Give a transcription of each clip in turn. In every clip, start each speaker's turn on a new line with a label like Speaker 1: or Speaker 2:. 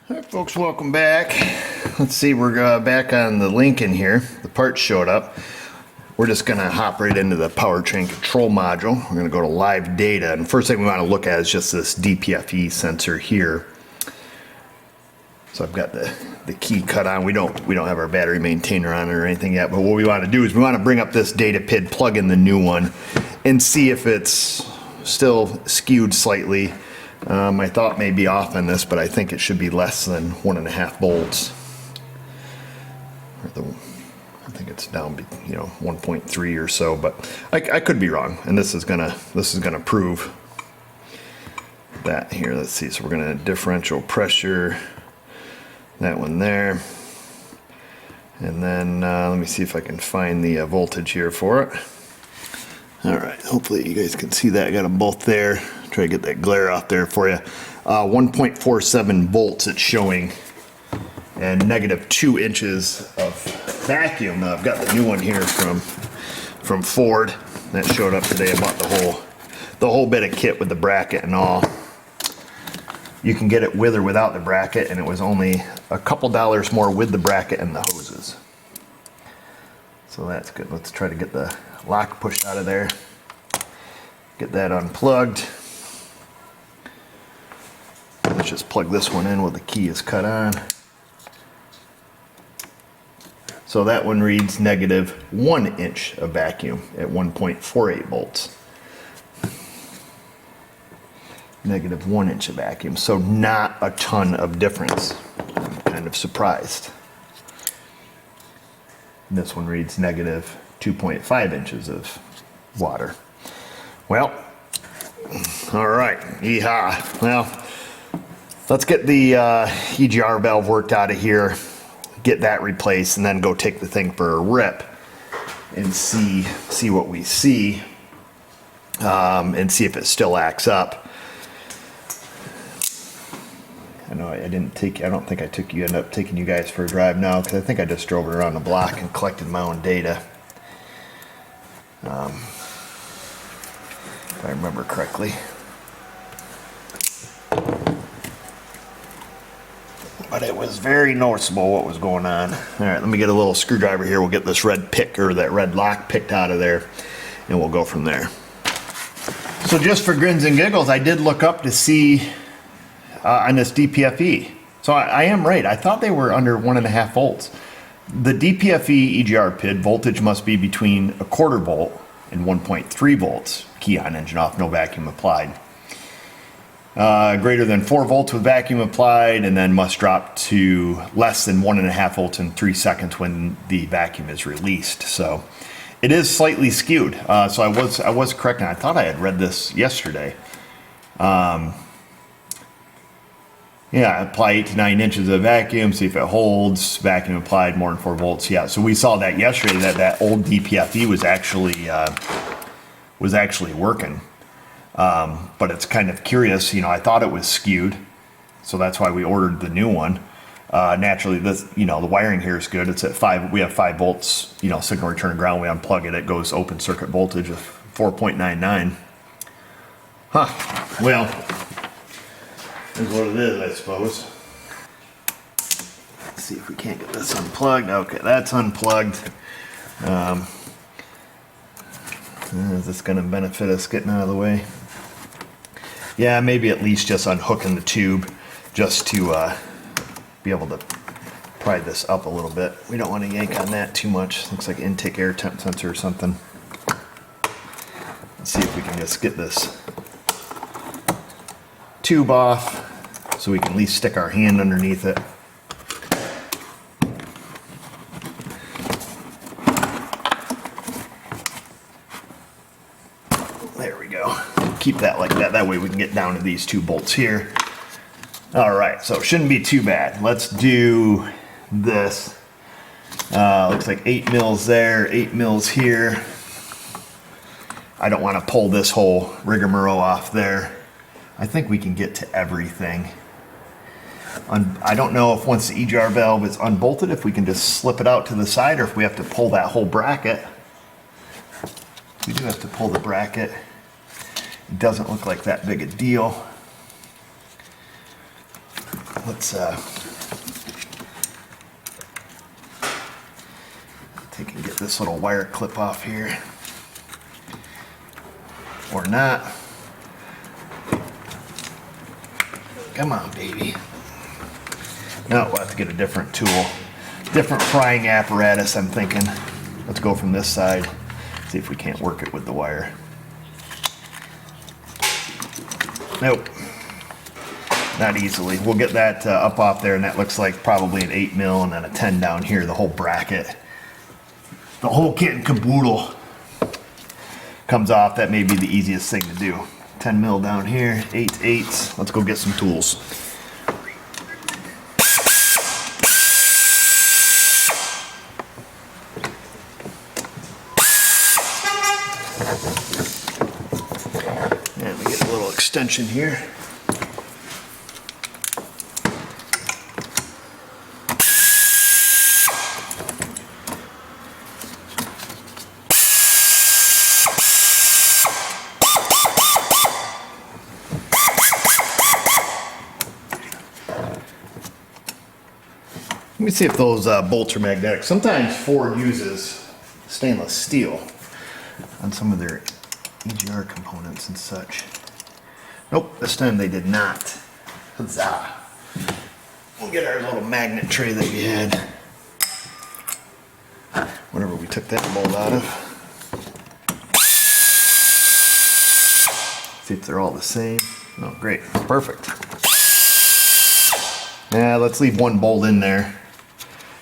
Speaker 1: Hi folks, welcome back. Let's see, we're back on the Lincoln here. The parts showed up. We're just gonna hop right into the powertrain control module. We're gonna go to live data, and first thing we want to look at is just this DPFE sensor here. So I've got the key cut on. We don't have our battery maintainer on it or anything yet, but what we want to do is we want to bring up this data PID, plug in the new one, and see if it's still skewed slightly. My thought may be off on this, but I think it should be less than 1.5 volts. I think it's down, 1.3 or so, but I could be wrong, and this is gonna prove that here. Let's see. So we're gonna differential pressure that one there, and then let me see if I can find the voltage here for it. All right. Hopefully you guys can see that. I got them both there. Try to get that glare off there for you. 1.47 volts it's showing, and -2 inches of vacuum. Now I've got the new one here from Ford that showed up today. I bought the whole bit of kit with the bracket and all. You can get it with or without the bracket, and it was only a couple dollars more with the bracket and the hoses. So that's good. Let's try to get the lock pushed out of there. Get that unplugged. Let's just plug this one in while the key is cut on. So that one reads -1 inch of vacuum at 1.48 volts. -1 inch of vacuum. So not a ton of difference. I'm kind of surprised. And this one reads -2.5 inches of water. Well, all right. Yeehaw. Well, let's get the EGR valve worked out of here, get that replaced, and then go take the thing for a rip and see what we see, and see if it still acts up. I know I don't think I ended up taking you guys for a drive now, because I think I just drove it around the block and collected my own data. If I remember correctly. But it was very noticeable what was going on. All right, let me get a little screwdriver here. We'll get this red pick, or that red lock, picked out of there, and we'll go from there. So just for grins and giggles, I did look up to see on this DPFE. So I am right. I thought they were under 1.5 volts. The DPFE EGR PID voltage must be between 1/4 volt and 1.3 volts. Key on, engine off, no vacuum applied. Greater than 4 volts with vacuum applied, and then must drop to less than 1.5 volts in 3 seconds when the vacuum is released. So it is slightly skewed. So I was correct, and I thought I had read this yesterday. Yeah, apply 8 to 9 inches of vacuum, see if it holds. Vacuum applied more than 4 volts. Yeah, so we saw that yesterday, that old DPFE was actually working. But it's kind of curious, I thought it was skewed, so that's why we ordered the new one. Naturally, this, the wiring here is good. It's at 5. We have 5 volts, signal return to ground. We unplug it, it goes open circuit voltage of 4.99. Huh. Well, is what it is, I suppose. Let's see if we can't get this unplugged. Okay, that's unplugged. Is this going to benefit us getting out of the way? Yeah, maybe at least just unhooking the tube, just to be able to pry this up a little bit. We don't want to yank on that too much. Looks like intake air temp sensor or something. Let's see if we can just get this tube off so we can at least stick our hand underneath it. There we go. Keep that like that. That way we can get down to these 2 bolts here. All right, so it shouldn't be too bad. Let's do this. Looks like 8 mils there, 8 mils here. I don't want to pull this whole rigmarole off there. I think we can get to everything. I don't know if once the EGR valve is unbolted, if we can just slip it out to the side, or if we have to pull that whole bracket. We do have to pull the bracket. It doesn't look like that big a deal. let's take and get this little wire clip off here. Or not. Come on, baby. Now we'll have to get a different tool. Different prying apparatus, I'm thinking. Let's go from this side. See if we can't work it with the wire. Nope. Not easily. We'll get that up off there, and that looks like probably an 8 mil and then a 10 down here, the whole bracket. The whole kit and caboodle comes off. That may be the easiest thing to do. 10 mil down here, 8/8. Let's go get some tools. And we get a little extension here. Let me see if those bolts are magnetic. Sometimes Ford uses stainless steel on some of their EGR components and such. Nope, this time they did not. Huzzah. We'll get our little magnet tray that we had. Whenever we took that bolt out of. See if they're all the same. Oh, great. Perfect. Yeah, let's leave one bolt in there,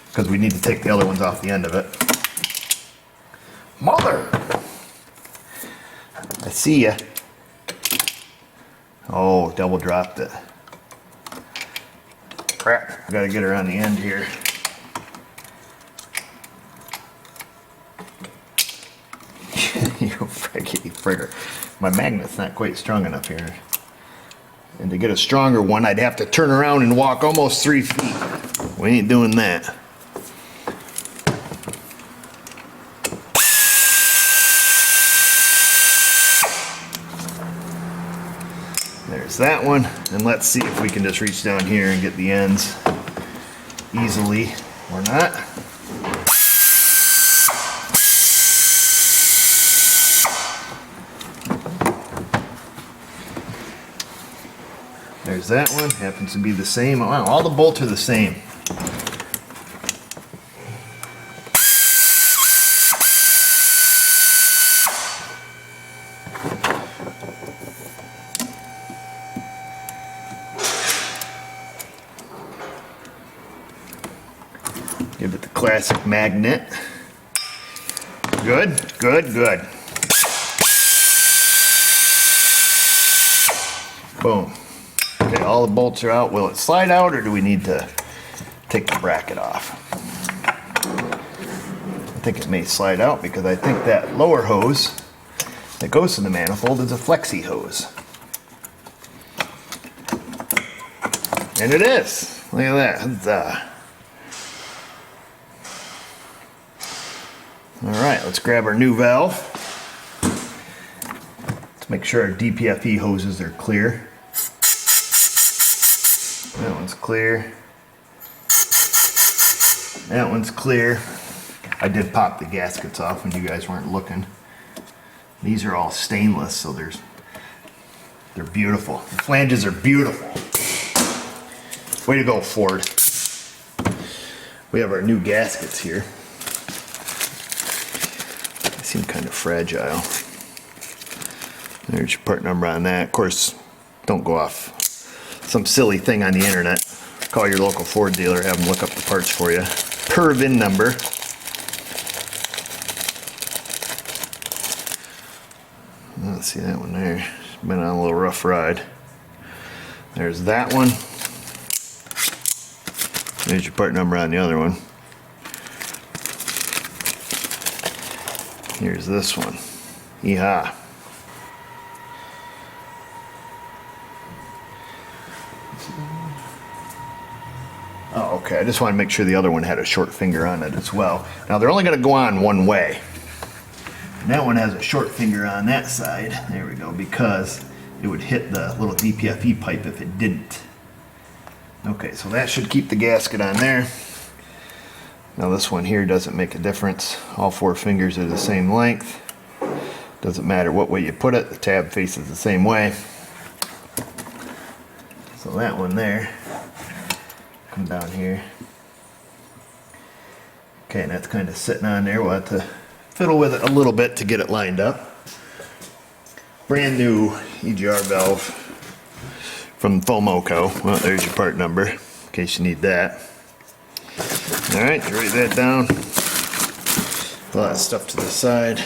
Speaker 1: because we need to take the other ones off the end of it. Mother! I see ya. Oh, double dropped it. Crap, I gotta get her on the end here. You frigger. My magnet's not quite strong enough here. And to get a stronger one, I'd have to turn around and walk almost 3 feet. We ain't doing that. There's that one, and let's see if we can just reach down here and get the ends easily or not. There's that one, happens to be the same. Wow, all the bolts are the same. Give it the classic magnet. Good, good, good. Boom. Okay, all the bolts are out. Will it slide out, or do we need to take the bracket off? I think it may slide out, because I think that lower hose that goes to the manifold is a flexi hose. And it is. Look at that. Alright, let's grab our new valve. Let's make sure our DPFE hoses are clear. That one's clear. That one's clear. I did pop the gaskets off when you guys weren't looking. These are all stainless, so they're beautiful. The flanges are beautiful. Way to go, Ford. We have our new gaskets here. They seem kind of fragile. There's your part number on that. Of course, don't go off some silly thing on the internet. Call your local Ford dealer, have them look up the parts for you. Per VIN number. Let's see that one there. It's been on a little rough ride. There's that one. There's your part number on the other one. Here's this one. Yeehaw. Oh, okay. I just want to make sure the other one had a short finger on it as well. Now, they're only going to go on one way. And that one has a short finger on that side. There we go, because it would hit the little DPFE pipe if it didn't. Okay, so that should keep the gasket on there. Now this one here doesn't make a difference. All 4 fingers are the same length. Doesn't matter what way you put it, the tab faces the same way. So that one there, come down here. Okay, and that's kind of sitting on there. We'll have to fiddle with it a little bit to get it lined up. Brand new EGR valve from Fomoco. Well, there's your part number in case you need that. All right, write that down. A lot of stuff to the side.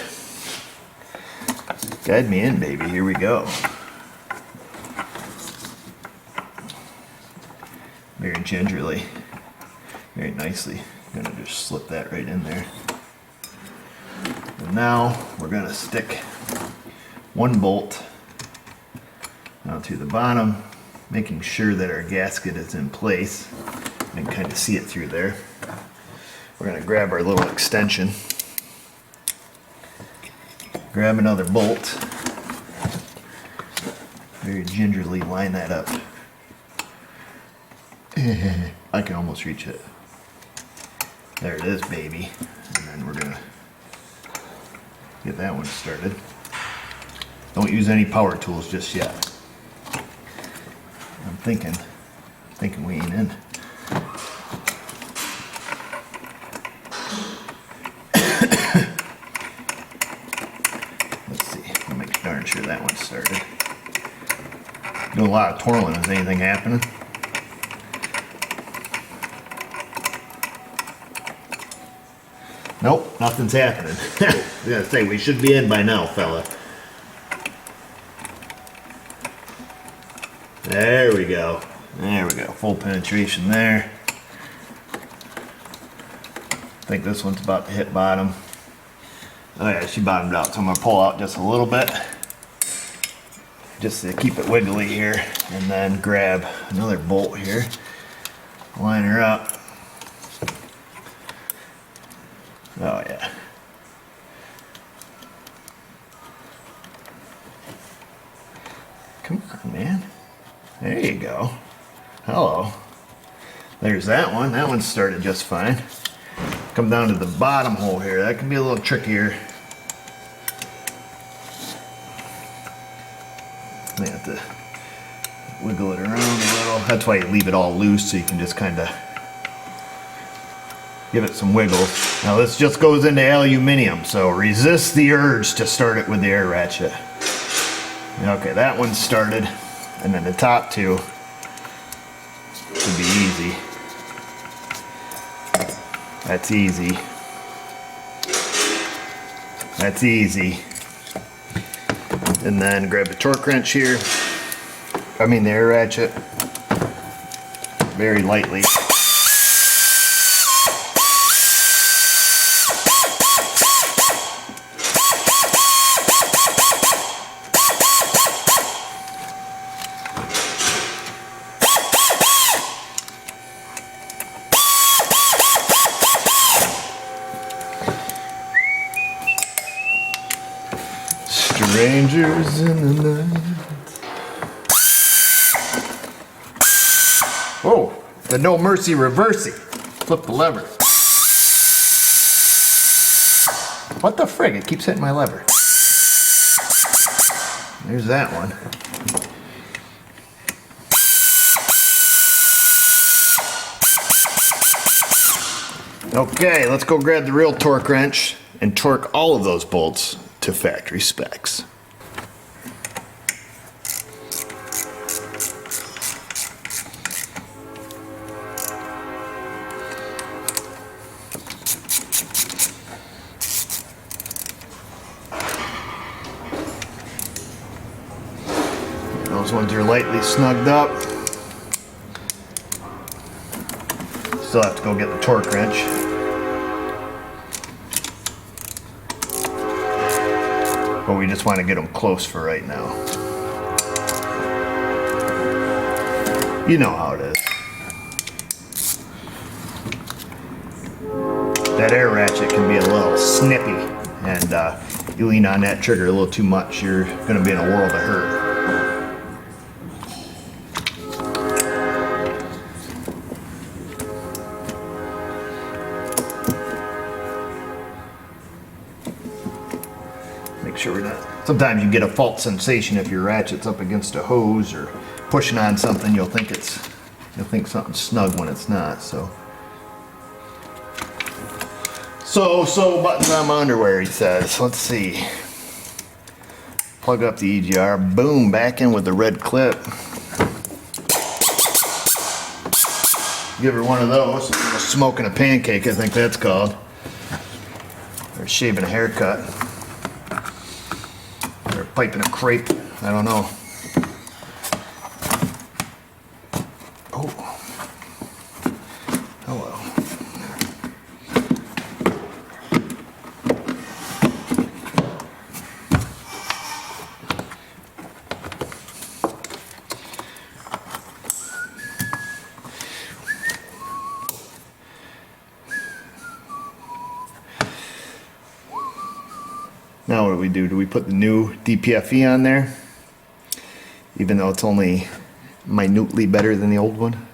Speaker 1: Guide me in, baby. Here we go. Very gingerly, very nicely. I'm gonna just slip that right in there. And now we're gonna stick 1 bolt down to the bottom, making sure that our gasket is in place. You can kind of see it through there. We're gonna grab our little extension, grab another bolt, very gingerly line that up. I can almost reach it. There it is, baby. And then we're gonna get that one started. Don't use any power tools just yet. I'm thinking we ain't in. Let's see, I'll make darn sure that one started. Doing a lot of twirling. Is anything happening? Nope, nothing's happening. I was gonna say, we should be in by now, fella. There we go. There we go. Full penetration there. I think this one's about to hit bottom. Oh yeah, she bottomed out, so I'm gonna pull out just a little bit, just to keep it wiggly here, and then grab another bolt here, line her up. Oh yeah. Come on, man. There you go. Hello. There's that one. That one started just fine. Come down to the bottom hole here. That can be a little trickier. You have to wiggle it around a little. That's why you leave it all loose, so you can just kind of give it some wiggles. Now this just goes into aluminium, so resist the urge to start it with the air ratchet. Okay, that one started, and then the top two should be easy. That's easy. That's easy. And then grab the torque wrench here. I mean the air ratchet. Very lightly. Strangers in the night. Whoa, the no mercy reversing. Flip the lever. What the frig? It keeps hitting my lever. There's that one. Okay, let's go grab the real torque wrench and torque all of those bolts to factory specs. Those ones are lightly snugged up. Still have to go get the torque wrench. But we just want to get them close for right now. You know how it is. That air ratchet can be a little snippy, and you lean on that trigger a little too much, you're going to be in a world of hurt. sure we're not. Sometimes you get a false sensation if your ratchet's up against a hose or pushing on something. You'll think something's snug when it's not. So buttons on my underwear, he says. Let's see. Plug up the EGR. Boom, back in with the red clip. Give her one of those. Smoking a pancake, I think that's called. Or shaving a haircut. Or piping a crepe. I don't know. Oh. Hello. Now what do we do? Do we put the new DPFE on there? Even though it's only minutely better than the old one?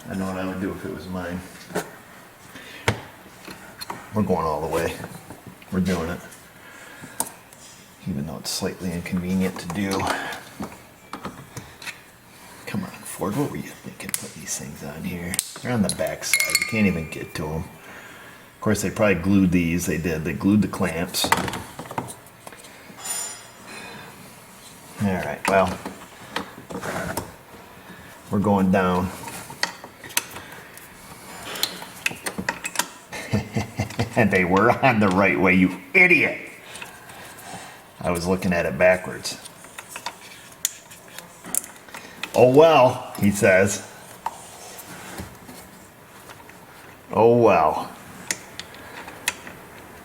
Speaker 1: I know what I would do if it was mine. We're going all the way. We're doing it. Even though it's slightly inconvenient to do. Come on, Ford, what were you thinking? Put these things on here. They're on the back side. You can't even get to them. Of course, they probably glued these. They did. They glued the clamps. All right, well, we're going down. And they were on the right way, you idiot. I was looking at it backwards. Oh well, he says. Oh well.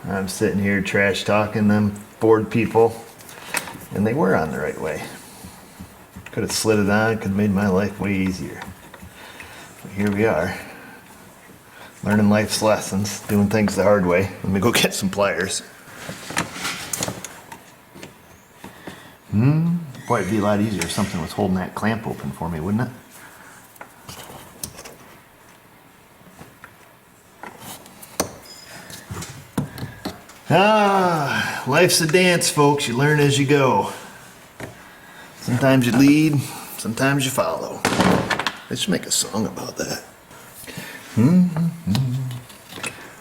Speaker 1: I'm sitting here trash talking them Ford people, and they were on the right way. Could have slid it on, could have made my life way easier. But here we are, learning life's lessons, doing things the hard way. Let me go get some pliers. Boy, it'd be a lot easier if something was holding that clamp open for me, wouldn't it? Ah, life's a dance, folks. You learn as you go. Sometimes you lead, sometimes you follow. They should make a song about that.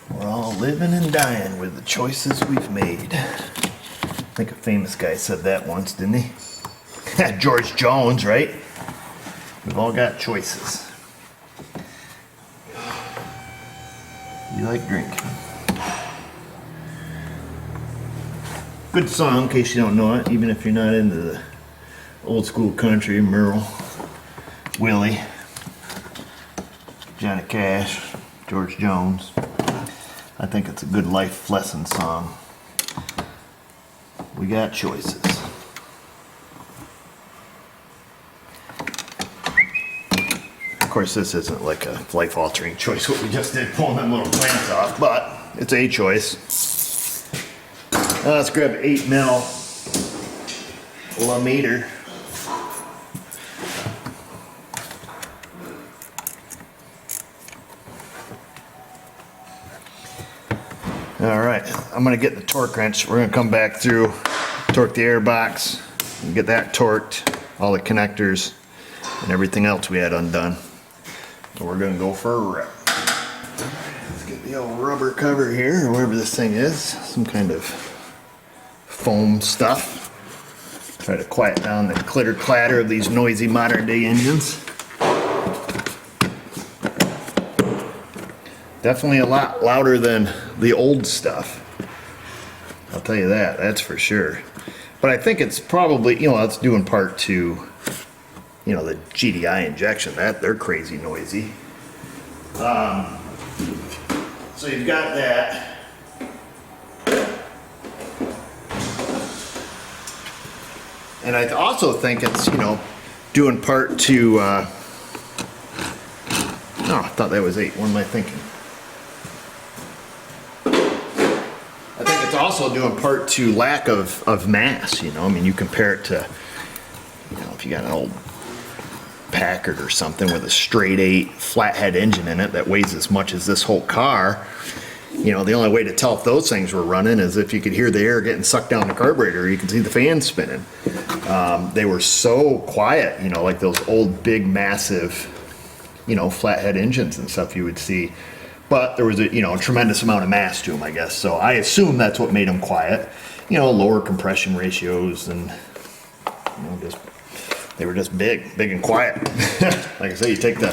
Speaker 1: We're all living and dying with the choices we've made. I think a famous guy said that once, didn't he? George Jones, right? We've all got choices. You like drinking. Good song, in case you don't know it, even if you're not into the old school country. Merle, Willie, Johnny Cash, George Jones. I think it's a good life lesson song. We got choices. Of course, this isn't like a life-altering choice, what we just did, pulling them little clamps off, but it's a choice. Let's grab 8 mil meter. All right, I'm gonna get the torque wrench. We're gonna come back through, torque the air box, and get that torqued, all the connectors, and everything else we had undone. So we're gonna go for a rip. Let's get the old rubber cover here, or whatever this thing is, some kind of foam stuff. Try to quiet down the clitter clatter of these noisy modern day engines. Definitely a lot louder than the old stuff. I'll tell you that, that's for sure. But I think it's probably, it's due in part to, the GDI injection. They're crazy noisy. So you've got that. And I also think it's, due in part to, no, I thought that was 8. What am I thinking? I think it's also due in part to lack of mass, you compare it to, if you got an old Packard or something with a straight 8 flathead engine in it that weighs as much as this whole car, You know, the only way to tell if those things were running is if you could hear the air getting sucked down the carburetor, you could see the fan spinning. They were so quiet, you know, like those old big massive, you know, flathead engines and stuff you would see. But there was a, you know, a tremendous amount of mass to them, I guess. So I assume that's what made them quiet. You know, lower compression ratios and, you know, just, they were just big and quiet. Like I say, you take the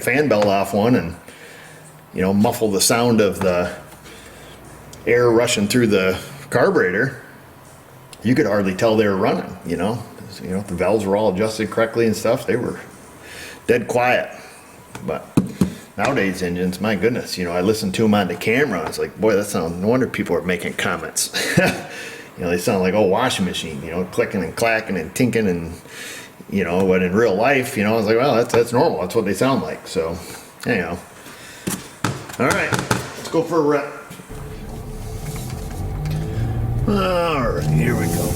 Speaker 1: fan belt off one and, you know, muffle the sound of the air rushing through the carburetor. You could hardly tell they were running, you know. You know, the valves were all adjusted correctly and stuff. They were dead quiet. But nowadays engines, my goodness, you know, I listened to them on the camera. I was like, boy, that sounds, no wonder people are making comments. You know, they sound like, oh, washing machine, you know, clicking and clacking and tinking and, you know, but in real life, you know, I was like, well, that's normal. That's what they sound like. So, anyhow. All right, let's go for a rep. All right, here we go.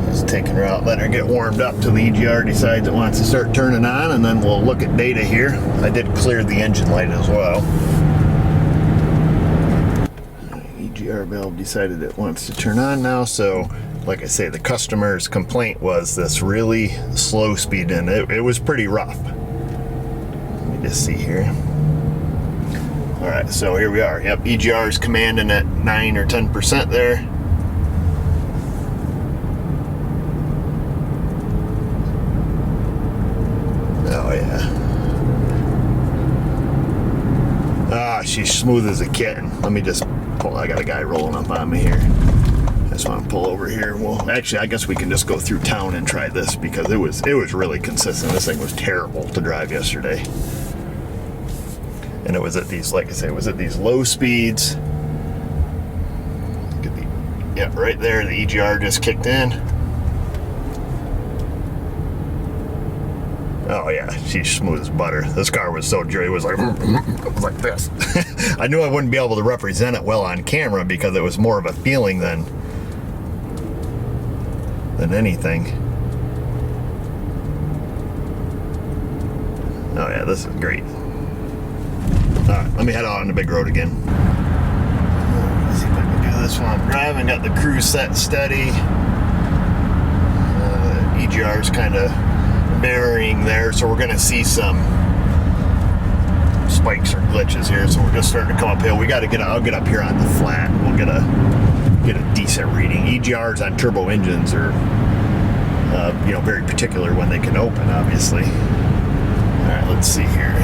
Speaker 1: Just taking her out, letting her get warmed up till the EGR decides it wants to start turning on, and then we'll look at data here. I did clear the engine light as well. EGR valve decided it wants to turn on now, so like I say, the customer's complaint was this really slow speed, and it was pretty rough. Let me just see here. All right, so here we are. Yep, EGR is commanding at 9 or 10% there. Oh yeah. Ah, she's smooth as a kitten. Let me just pull. I got a guy rolling up on me here. I just want to pull over here. Well, actually, I guess we can just go through town and try this because it was really consistent. This thing was terrible to drive yesterday. And it was at these, like I say, it was at these low speeds. Look at the, yeah, right there, the EGR just kicked in. Oh yeah, she's smooth as butter. This car was so dirty, it was like this. I knew I wouldn't be able to represent it well on camera because it was more of a feeling than anything. Oh yeah, this is great. Alright, let me head out on the big road again. Let's see if I can do this while I'm driving. Got the cruise set steady. EGR's kind of mirroring there, so we're going to see some spikes or glitches here. So we're just starting to come uphill. We got to I'll get up here on the flat. We'll get a decent reading. EGRs on turbo engines are, you know, very particular when they can open, obviously. All right, let's see here.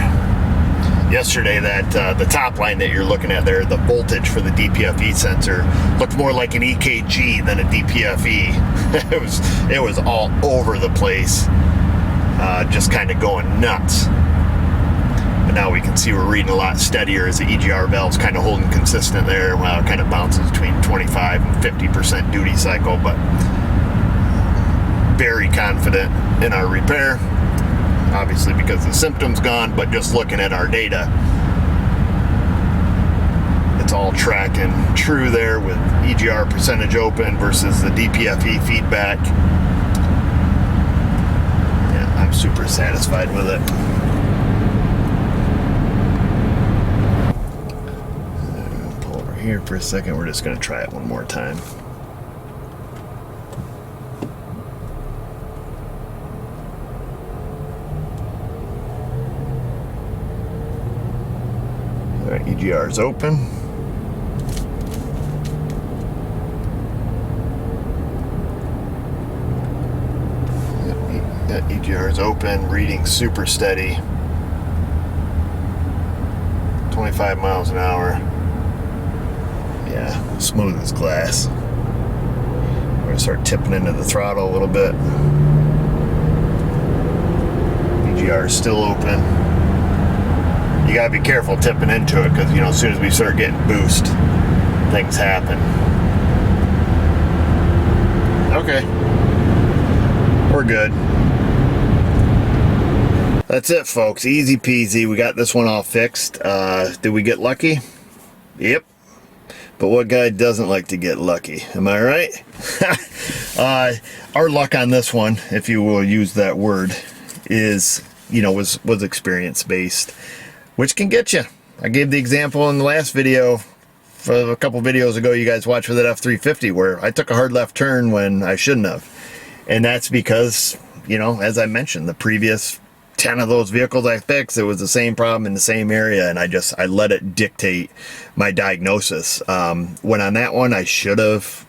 Speaker 1: Yesterday, that the top line that you're looking at there, the voltage for the DPFE sensor looked more like an EKG than a DPFE. It was all over the place, just kind of going nuts. But now we can see we're reading a lot steadier as the EGR valve's kind of holding consistent there. Well, it kind of bounces between 25 and 50% duty cycle, but very confident in our repair. Obviously because the symptom's gone, but just looking at our data, it's all tracking true there with EGR percentage open versus the DPFE feedback. Yeah, I'm super satisfied with it. Pull over here for a second. We're just going to try it one more time. EGR is open. That EGR is open, reading super steady. 25 miles an hour. Yeah, smooth as glass. We're gonna start tipping into the throttle a little bit. EGR is still open. You gotta be careful tipping into it because, you know, as soon as we start getting boost, things happen. Okay. We're good. That's it, folks. Easy peasy. We got this one all fixed. Did we get lucky? Yep. But what guy doesn't like to get lucky? Am I right? Our luck on this one, if you will use that word, is, you know, was experience based. Which can get you. I gave the example in the last video, for a couple videos ago you guys watched with that F350, where I took a hard left turn when I shouldn't have. And that's because, you know, as I mentioned, the previous 10 of those vehicles I fixed, it was the same problem in the same area, and I let it dictate my diagnosis. When on that one, I should have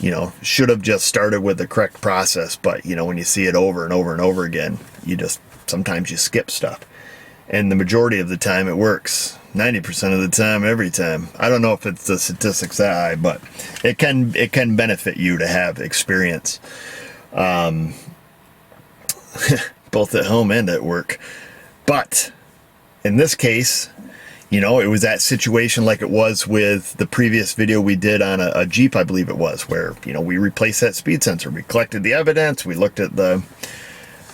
Speaker 1: just started with the correct process, but, you know, when you see it over and over and over again, sometimes you skip stuff. And the majority of the time it works. 90% of the time, every time. I don't know if it's the statistics that high, but it can benefit you to have experience, both at home and at work. But in this case, you know, it was that situation like it was with the previous video we did on a Jeep, I believe it was, where, you know, we replaced that speed sensor. We collected the evidence. We looked at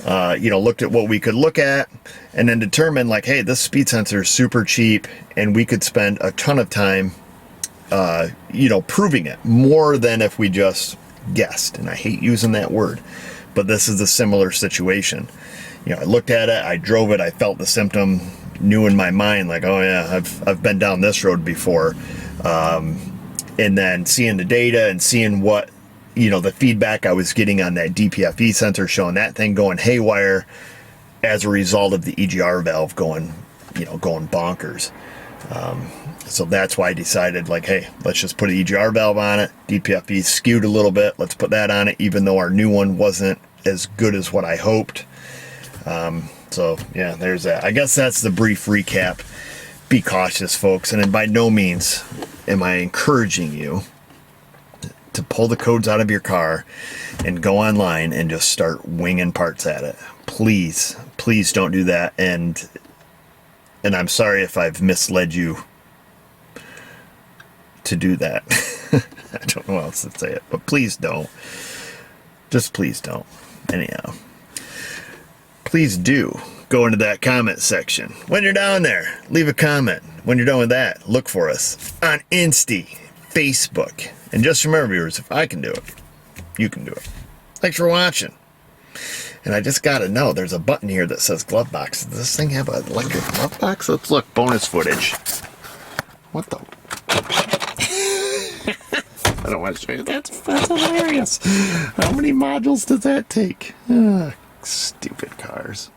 Speaker 1: looked at what we could look at, and then determined, like, hey, this speed sensor is super cheap, and we could spend a ton of time, proving it, more than if we just guessed. And I hate using that word, but this is a similar situation. You know, I looked at it, I drove it, I felt the symptom, knew in my mind, like, oh yeah, I've been down this road before. And then seeing the data and seeing what, you know, the feedback I was getting on that DPFE sensor, showing that thing going haywire as a result of the EGR valve going bonkers. So that's why I decided, like, hey, let's just put an EGR valve on it. DPFE skewed a little bit. Let's put that on it, even though our new one wasn't as good as what I hoped. So yeah, there's that. I guess that's the brief recap. Be cautious, folks. And by no means am I encouraging you to pull the codes out of your car and go online and just start winging parts at it. Please don't do that. And I'm sorry if I've misled you to do that. I don't know how else to say it, but please don't. Just please don't. Anyhow, please do go into that comment section. When you're down there, leave a comment. When you're done with that, look for us on Insta, Facebook. And just remember, viewers, if I can do it, you can do it. Thanks for watching. And I just got to know, there's a button here that says glove box. Does this thing have an electric glove box? Let's look. Bonus footage. What the? I don't want to show you. That's hilarious. How many modules does that take? Stupid cars.